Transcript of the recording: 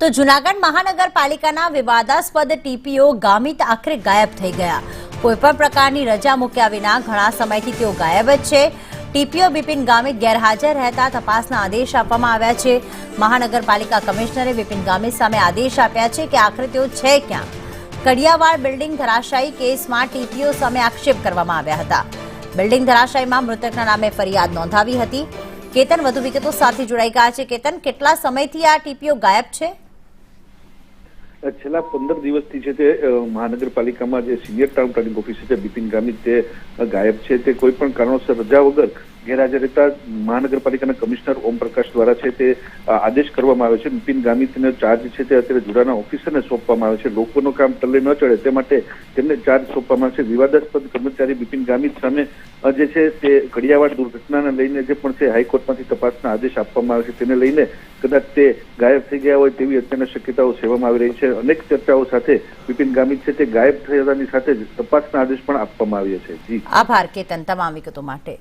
તો જૂનાગઢ મહાનગરપાલિકાના વિવાદાસ્પદ ટીપીઓ ગામિત આખરે ગાયબ થઈ ગયા। કોઈપણ પ્રકારની રજા મૂક્યા વિના ઘણા સમયથી તેઓ ગાયબ જ છે। ટીપીઓ બિપિન ગામિત ગેરહાજર રહેતા તપાસના આદેશ આપવામાં આવ્યા છે। મહાનગરપાલિકા કમિશનરે બિપિન ગામિત સામે આદેશ આપ્યા છે કે આખરે તેઓ છે ક્યાં। કડિયાવાડ બિલ્ડિંગ ધરાશાયી કેસમાં ટીપીઓ સામે આક્ષેપ કરવામાં આવ્યા હતા। બિલ્ડિંગ ધરાશાયીમાં મૃતકના નામે ફરિયાદ નોંધાવી હતી। કેતન વધુ વિગતો સાથે જોડાઈ ગયા છે। કેતન, કેટલા સમયથી આ ટીપીઓ ગાયબ છે? છેલ્લા 15 દિવસથી છે તે મહાનગરપાલિકામાં જે સિનિયર ટાઉન પ્લાનિંગ ઓફિસર છે બિપિન ગામિત તે ગાયબ છે। તે કોઈ પણ કારણોસર રજા વગર ગેરહાજર રહેતા મહાનગરપાલિકાના કમિશનર ઓમ પ્રકાશ દ્વારા છે તે આદેશ કરવામાં આવ્યો છે। બિપિન ગામિતનો ચાર્જ છે તે અત્યારે જુરાના ઓફિસરને સોંપવામાં આવ્યો છે। લોકોનું કામ ટલ્લે ન ચડે તે માટે તેમને ચાર્જ સોંપવામાં આવ્યો છે। વિવાદાસ્પદ કર્મચારી બિપિન ગામિત સામે જે છે તે કડિયાવાડ દુર્ઘટનાને લઈને જે પણ છે હાઈકોર્ટમાંથી તપાસના આદેશ આપવામાં આવે છે। તેને લઈને કદાચ તે ગાયબ થઈ ગયા હોય તેવી અત્યારની શક્યતાઓ સેવામાં આવી રહી છે। અનેક ચર્ચાઓ સાથે બિપિન ગામિત છે તે ગાયબ થયાની સાથે જ તપાસના આદેશ પણ આપવામાં આવ્યા છે। જી આભાર કેતન, તમામ વિગતો માટે।